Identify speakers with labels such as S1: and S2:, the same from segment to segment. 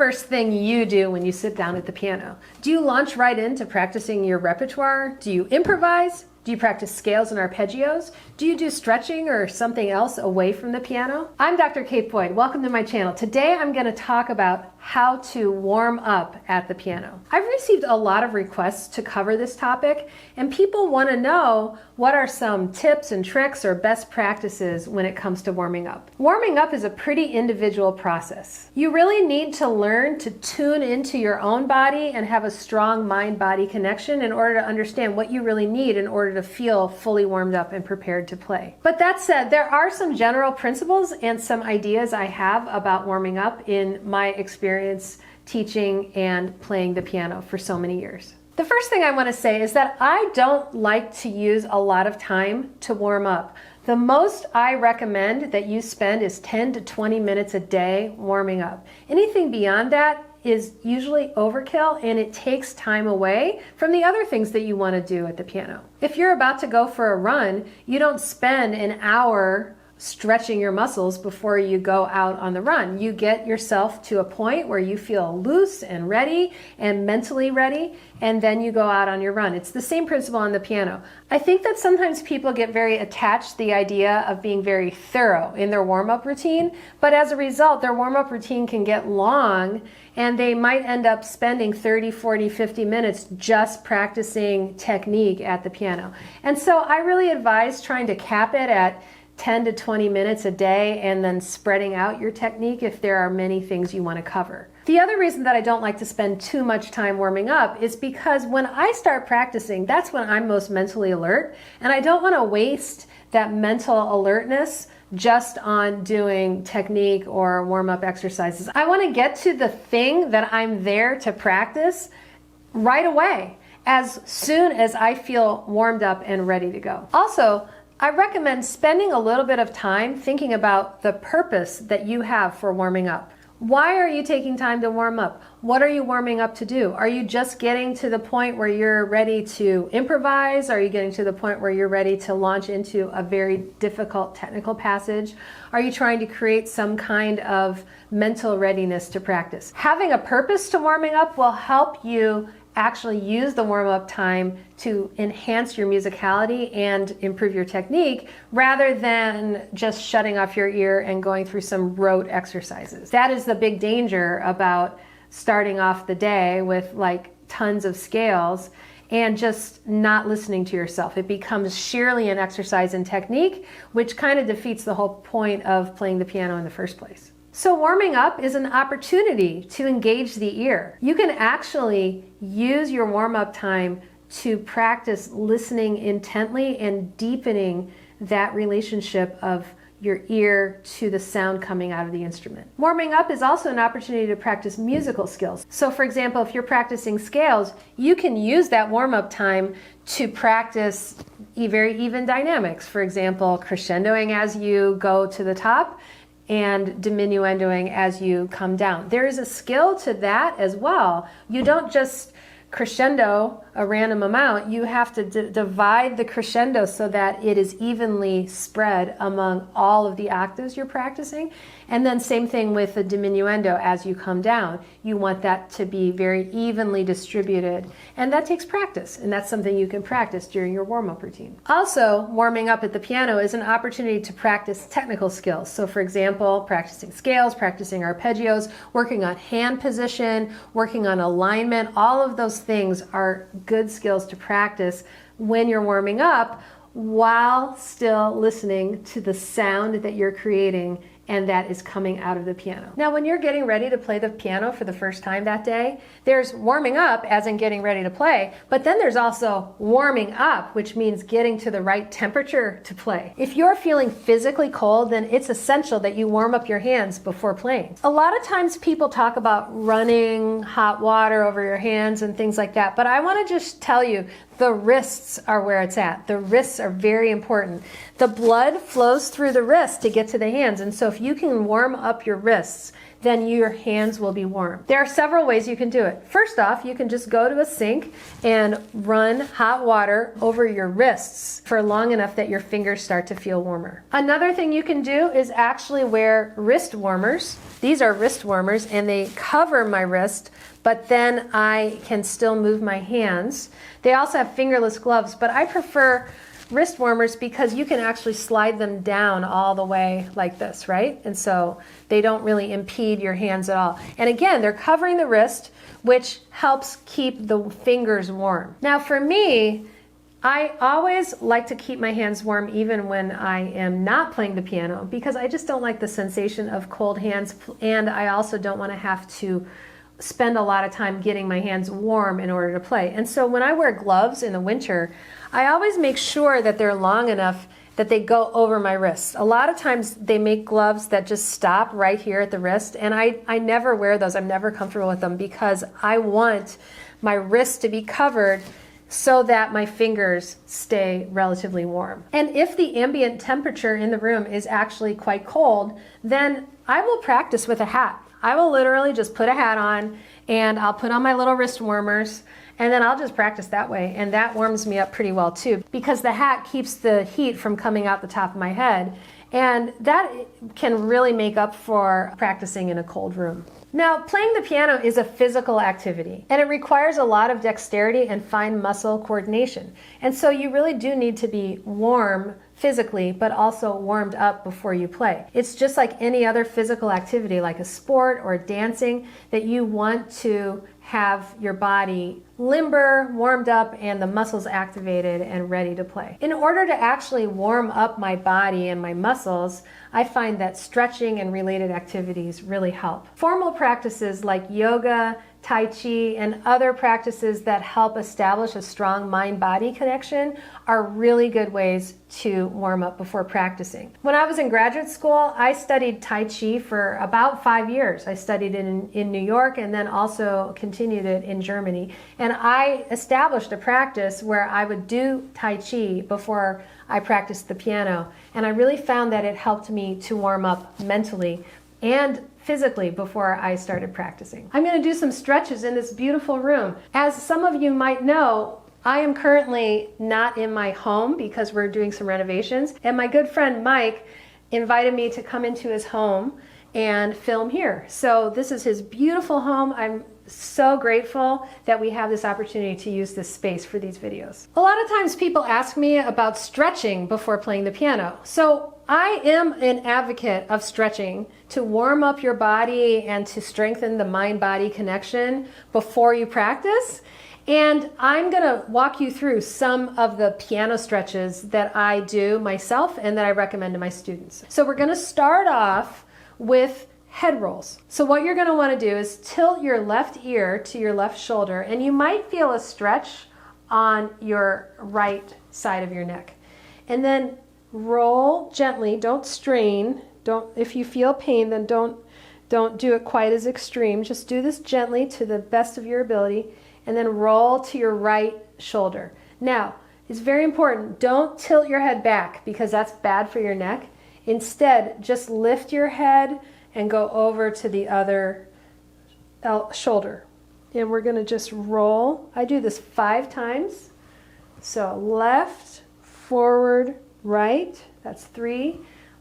S1: first thing you do when you sit down at the piano? Do you launch right into practicing your repertoire? Do you improvise? Do you practice scales and arpeggios? Do you do stretching or something else away from the piano? I'm Dr. Kate Boyd. Welcome to my channel. Today I'm going to talk about how to warm up at the piano. I've received a lot of requests to cover this topic, and people want to know what are some tips and tricks or best practices when it comes to warming up. Warming up is a pretty individual process. You really need to learn to tune into your own body and have a strong mind-body connection in order to understand what you really need in order to feel fully warmed up and prepared to play. But that said, there are some general principles and some ideas I have about warming up in my experience teaching and playing the piano for so many years. The first thing I want to say is that I don't like to use a lot of time to warm up. The most I recommend that you spend is 10 to 20 minutes a day warming up. Anything beyond that is usually overkill, and it takes time away from the other things that you want to do at the piano. If you're about to go for a run, you don't spend an hour stretching your muscles before you go out on the run. You get yourself to a point where you feel loose and ready and mentally ready, and then you go out on your run. It's the same principle on the piano. I think that sometimes people get very attached to the idea of being very thorough in their warm-up routine, but as a result, their warm-up routine can get long, and they might end up spending 30, 40, 50 minutes just practicing technique at the piano. And so I really advise trying to cap it at 10 to 20 minutes a day and then spreading out your technique if there are many things you want to cover. The other reason that I don't like to spend too much time warming up is because when I start practicing, that's when I'm most mentally alert, and I don't want to waste that mental alertness just on doing technique or warm-up exercises. I want to get to the thing that I'm there to practice right away, as soon as I feel warmed up and ready to go. Also, I recommend spending a little bit of time thinking about the purpose that you have for warming up. Why are you taking time to warm up? What are you warming up to do? Are you just getting to the point where you're ready to improvise? Are you getting to the point where you're ready to launch into a very difficult technical passage? Are you trying to create some kind of mental readiness to practice? Having a purpose to warming up will help you actually use the warm-up time to enhance your musicality and improve your technique rather than just shutting off your ear and going through some rote exercises. That is the big danger about starting off the day with like tons of scales and just not listening to yourself. It becomes sheerly an exercise in technique, which kind of defeats the whole point of playing the piano in the first place. So warming up is an opportunity to engage the ear. You can actually use your warm-up time to practice listening intently and deepening that relationship of your ear to the sound coming out of the instrument. Warming up is also an opportunity to practice musical skills. So for example, if you're practicing scales, you can use that warm-up time to practice very even dynamics. For example, crescendoing as you go to the top and diminuendoing as you come down. There is a skill to that as well. You don't just crescendo a random amount, you have to divide the crescendo so that it is evenly spread among all of the octaves you're practicing. And then same thing with the diminuendo as you come down. You want that to be very evenly distributed. And that takes practice, and that's something you can practice during your warm-up routine. Also, warming up at the piano is an opportunity to practice technical skills. So for example, practicing scales, practicing arpeggios, working on hand position, working on alignment, all of those things are good skills to practice when you're warming up while still listening to the sound that you're creating and that is coming out of the piano. Now, when you're getting ready to play the piano for the first time that day, there's warming up, as in getting ready to play, but then there's also warming up, which means getting to the right temperature to play. If you're feeling physically cold, then it's essential that you warm up your hands before playing. A lot of times people talk about running hot water over your hands and things like that, but I want to just tell you, the wrists are where it's at. The wrists are very important. The blood flows through the wrists to get to the hands, and so if you can warm up your wrists then your hands will be warm. There are several ways you can do it. First off, you can just go to a sink and run hot water over your wrists for long enough that your fingers start to feel warmer. Another thing you can do is actually wear wrist warmers. These are wrist warmers and they cover my wrist, but then I can still move my hands. They also have fingerless gloves, but I prefer wrist warmers because you can actually slide them down all the way like this, right? And so they don't really impede your hands at all. And again, they're covering the wrist, which helps keep the fingers warm. Now for me, I always like to keep my hands warm even when I am not playing the piano because I just don't like the sensation of cold hands, and I also don't want to have to spend a lot of time getting my hands warm in order to play. And so when I wear gloves in the winter, I always make sure that they're long enough that they go over my wrists. A lot of times they make gloves that just stop right here at the wrist, and I never wear those. I'm never comfortable with them because I want my wrists to be covered so that my fingers stay relatively warm. And if the ambient temperature in the room is actually quite cold, then I will practice with a hat. I will literally just put a hat on and I'll put on my little wrist warmers and then I'll just practice that way. And that warms me up pretty well too, because the hat keeps the heat from coming out the top of my head. And that can really make up for practicing in a cold room. Now, playing the piano is a physical activity, and it requires a lot of dexterity and fine muscle coordination. And so you really do need to be warm physically, but also warmed up before you play. It's just like any other physical activity, like a sport or dancing, that you want to have your body limber, warmed up, and the muscles activated and ready to play. In order to actually warm up my body and my muscles, I find that stretching and related activities really help. Formal practices like yoga, Tai Chi, and other practices that help establish a strong mind-body connection are really good ways to warm up before practicing. When I was in graduate school, I studied Tai Chi for about 5 years. I studied it in New York and then also continued it in Germany. And I established a practice where I would do Tai Chi before I practiced the piano. And I really found that it helped me to warm up mentally and physically before I started practicing. I'm going to do some stretches in this beautiful room. As some of you might know, I am currently not in my home because we're doing some renovations, and my good friend Mike invited me to come into his home and film here. So this is his beautiful home. I'm so grateful that we have this opportunity to use this space for these videos. A lot of times people ask me about stretching before playing the piano. So I am an advocate of stretching to warm up your body and to strengthen the mind-body connection before you practice. And I'm going to walk you through some of the piano stretches that I do myself and that I recommend to my students. So we're going to start off with head rolls. So what you're going to want to do is tilt your left ear to your left shoulder, and you might feel a stretch on your right side of your neck. And then roll gently, don't strain. If you feel pain, then don't do it quite as extreme. Just do this gently to the best of your ability, and then roll to your right shoulder. Now, it's very important, don't tilt your head back because that's bad for your neck. Instead, just lift your head and go over to the other shoulder. And we're going to just roll. I do this 5 times. So left, forward, right, that's 3.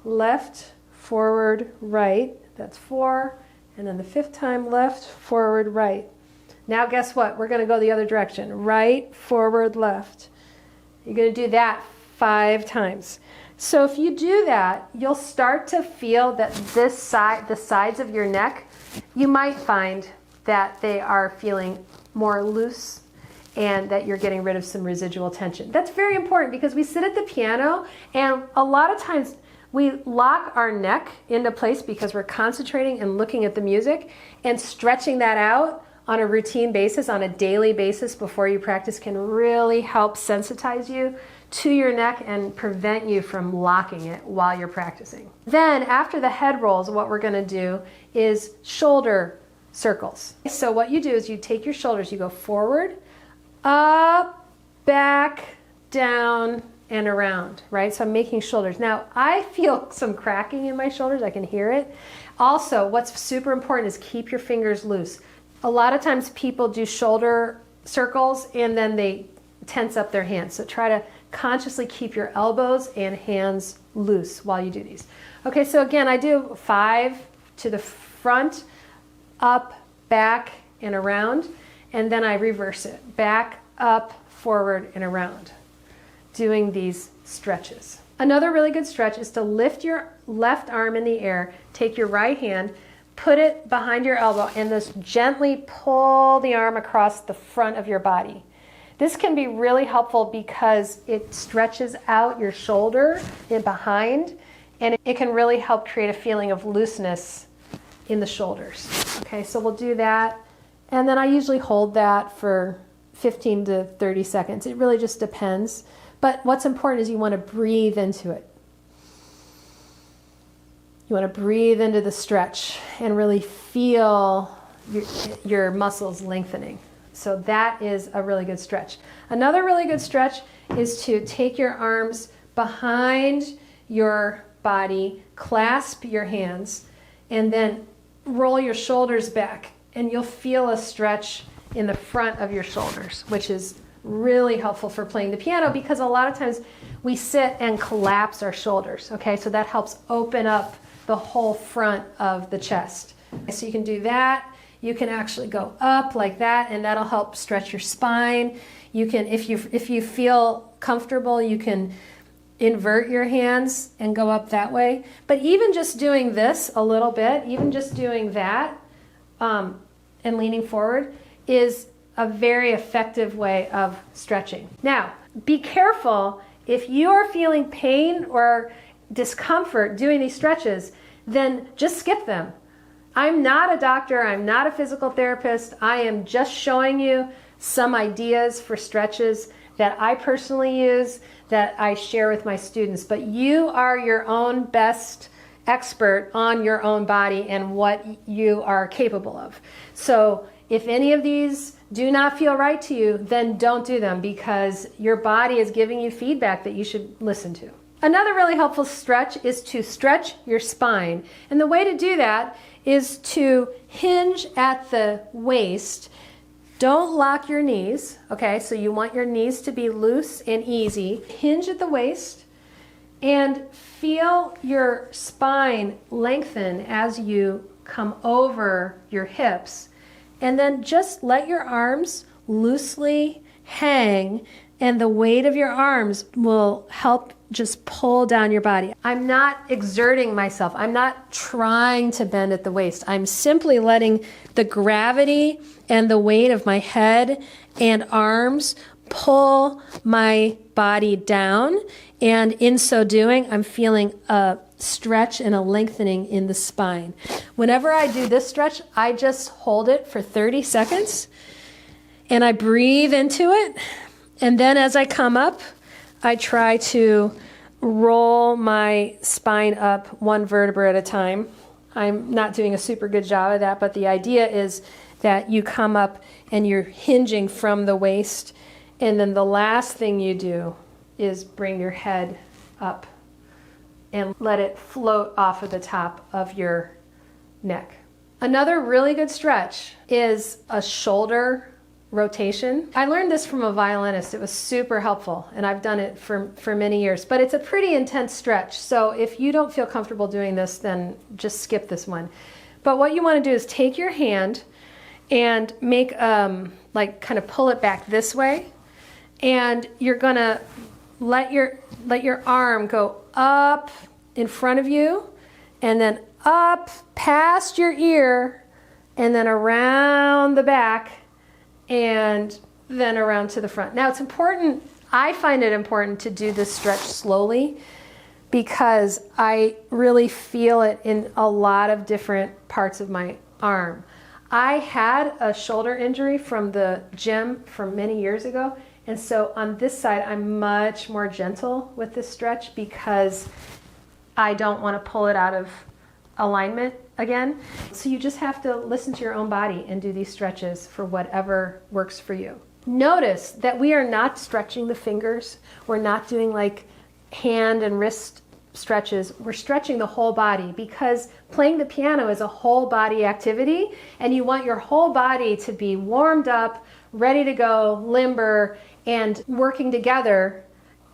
S1: Left, forward, right, that's 4. And then the 5th time, left, forward, right. Now guess what? We're going to go the other direction. Right, forward, left. You're going to do that 5 times. So if you do that, you'll start to feel that this side, the sides of your neck, you might find that they are feeling more loose and that you're getting rid of some residual tension. That's very important because we sit at the piano and a lot of times we lock our neck into place because we're concentrating and looking at the music, and stretching that out on a routine basis, on a daily basis before you practice can really help sensitize you to your neck and prevent you from locking it while you're practicing. Then after the head rolls, what we're going to do is shoulder circles. So what you do is you take your shoulders, you go forward, up, back, down, and around, right? So I'm making shoulders. Now, I feel some cracking in my shoulders. I can hear it. Also, what's super important is keep your fingers loose. A lot of times people do shoulder circles and then they tense up their hands. So try to consciously keep your elbows and hands loose while you do these. Okay, so again, I do 5 to the front, up, back, and around, and then I reverse it. Back, up, forward, and around, doing these stretches. Another really good stretch is to lift your left arm in the air, take your right hand, put it behind your elbow, and just gently pull the arm across the front of your body. This can be really helpful because it stretches out your shoulder and behind, and it can really help create a feeling of looseness in the shoulders. Okay, so we'll do that, and then I usually hold that for 15 to 30 seconds. It really just depends. But what's important is you want to breathe into it. You want to breathe into the stretch and really feel your muscles lengthening. So that is a really good stretch. Another really good stretch is to take your arms behind your body, clasp your hands, and then roll your shoulders back. And you'll feel a stretch in the front of your shoulders, which is really helpful for playing the piano because a lot of times we sit and collapse our shoulders. Okay, so that helps open up the whole front of the chest. So you can do that. You can actually go up like that, and that'll help stretch your spine. You can, if you feel comfortable, you can invert your hands and go up that way. But even just doing this a little bit, even just doing that and leaning forward is a very effective way of stretching. Now, be careful if you are feeling pain or discomfort doing these stretches, then just skip them. I'm not a doctor, I'm not a physical therapist. I am just showing you some ideas for stretches that I personally use, that I share with my students. But you are your own best expert on your own body and what you are capable of. So if any of these do not feel right to you, then don't do them because your body is giving you feedback that you should listen to. Another really helpful stretch is to stretch your spine. And the way to do that is to hinge at the waist. Don't lock your knees, okay? So you want your knees to be loose and easy. Hinge at the waist and feel your spine lengthen as you come over your hips. And then just let your arms loosely hang, and the weight of your arms will help just pull down your body. I'm not exerting myself. I'm not trying to bend at the waist. I'm simply letting the gravity and the weight of my head and arms pull my body down. And in so doing, I'm feeling a stretch and a lengthening in the spine. Whenever I do this stretch, I just hold it for 30 seconds and I breathe into it. And then as I come up, I try to roll my spine up one vertebra at a time. I'm not doing a super good job of that, but the idea is that you come up and you're hinging from the waist, and then the last thing you do is bring your head up and let it float off of the top of your neck. Another really good stretch is a shoulder rotation. I learned this from a violinist. It was super helpful, and I've done it for many years, but it's a pretty intense stretch. So if you don't feel comfortable doing this, then just skip this one. But what you want to do is take your hand and make like kind of pull it back this way, and you're gonna let your arm go up in front of you and then up past your ear and then around the back and then around to the front. Now it's important, I find it important to do this stretch slowly because I really feel it in a lot of different parts of my arm. I had a shoulder injury from the gym from many years ago, and so on this side I'm much more gentle with this stretch because I don't want to pull it out of alignment again. So you just have to listen to your own body and do these stretches for whatever works for you. Notice that we are not stretching the fingers. We're not doing like hand and wrist stretches. We're stretching the whole body because playing the piano is a whole body activity, and you want your whole body to be warmed up, ready to go, limber, and working together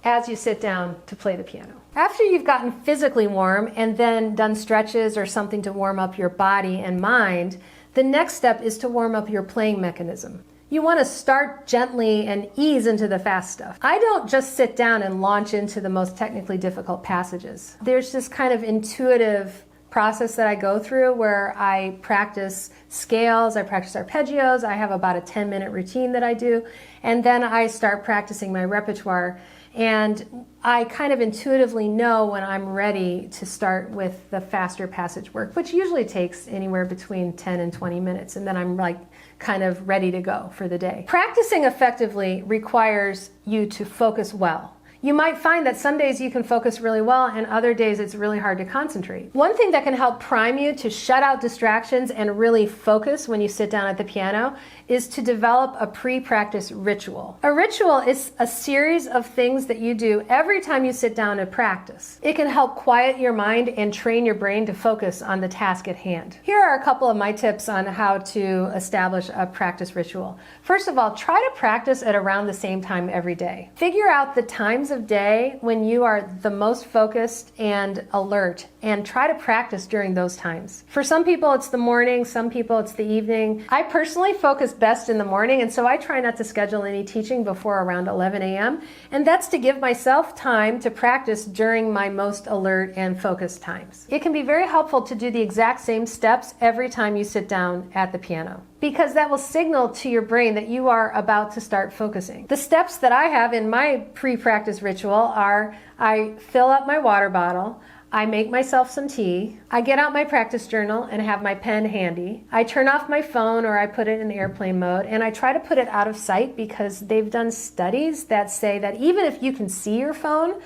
S1: as you sit down to play the piano. After you've gotten physically warm and then done stretches or something to warm up your body and mind, the next step is to warm up your playing mechanism. You want to start gently and ease into the fast stuff. I don't just sit down and launch into the most technically difficult passages. There's this kind of intuitive process that I go through where I practice scales, I practice arpeggios, I have about a 10-minute routine that I do, and then I start practicing my repertoire. And I kind of intuitively know when I'm ready to start with the faster passage work, which usually takes anywhere between 10 and 20 minutes, and then I'm like kind of ready to go for the day. Practicing effectively requires you to focus well. You might find that some days you can focus really well and other days it's really hard to concentrate. One thing that can help prime you to shut out distractions and really focus when you sit down at the piano is to develop a pre-practice ritual. A ritual is a series of things that you do every time you sit down to practice. It can help quiet your mind and train your brain to focus on the task at hand. Here are a couple of my tips on how to establish a practice ritual. First of all, try to practice at around the same time every day. Figure out the times of day when you are the most focused and alert, and try to practice during those times. For some people it's the morning, some people it's the evening. I personally focus best in the morning, and so I try not to schedule any teaching before around 11 a.m. and that's to give myself time to practice during my most alert and focused times. It can be very helpful to do the exact same steps every time you sit down at the piano, because that will signal to your brain that you are about to start focusing. The steps that I have in my pre-practice ritual are: I fill up my water bottle, I make myself some tea, I get out my practice journal and have my pen handy, I turn off my phone or I put it in airplane mode, and I try to put it out of sight because they've done studies that say that even if you can see your phone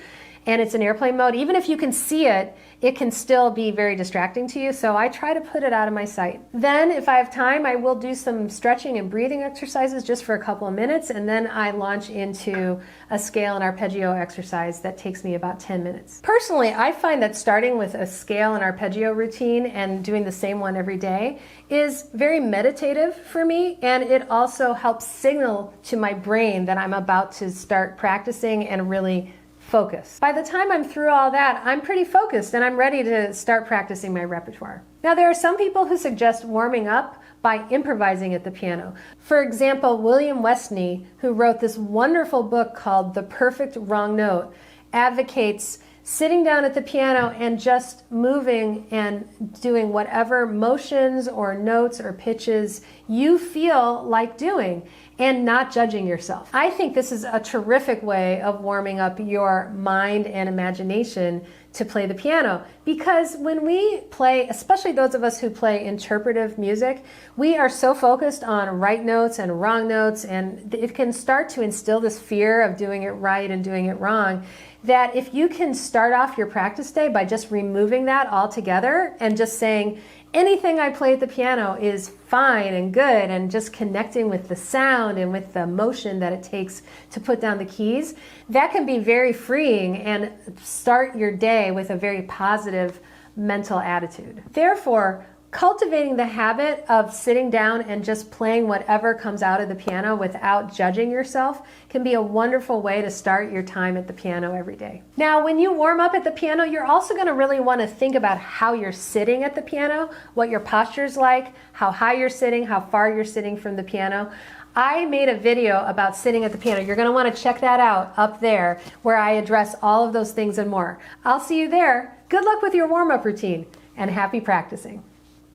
S1: and it's in airplane mode, even if you can see it, it can still be very distracting to you, so I try to put it out of my sight. Then, if I have time, I will do some stretching and breathing exercises just for a couple of minutes, and then I launch into a scale and arpeggio exercise that takes me about 10 minutes. Personally, I find that starting with a scale and arpeggio routine and doing the same one every day is very meditative for me, and it also helps signal to my brain that I'm about to start practicing and really focus. By the time I'm through all that, I'm pretty focused and I'm ready to start practicing my repertoire. Now, there are some people who suggest warming up by improvising at the piano. For example, William Westney, who wrote this wonderful book called The Perfect Wrong Note, advocates sitting down at the piano and just moving and doing whatever motions or notes or pitches you feel like doing, and not judging yourself. I think this is a terrific way of warming up your mind and imagination to play the piano, because when we play, especially those of us who play interpretive music, we are so focused on right notes and wrong notes, and it can start to instill this fear of doing it right and doing it wrong, that if you can start off your practice day by just removing that altogether and just saying, anything I play at the piano is fine and good, and just connecting with the sound and with the motion that it takes to put down the keys, that can be very freeing and start your day with a very positive mental attitude. Therefore, cultivating the habit of sitting down and just playing whatever comes out of the piano without judging yourself can be a wonderful way to start your time at the piano every day. Now, when you warm up at the piano, you're also going to really want to think about how you're sitting at the piano, what your posture's like, how high you're sitting, how far you're sitting from the piano. I made a video about sitting at the piano. You're going to want to check that out up there, where I address all of those things and more. I'll see you there. Good luck with your warm-up routine, and happy practicing.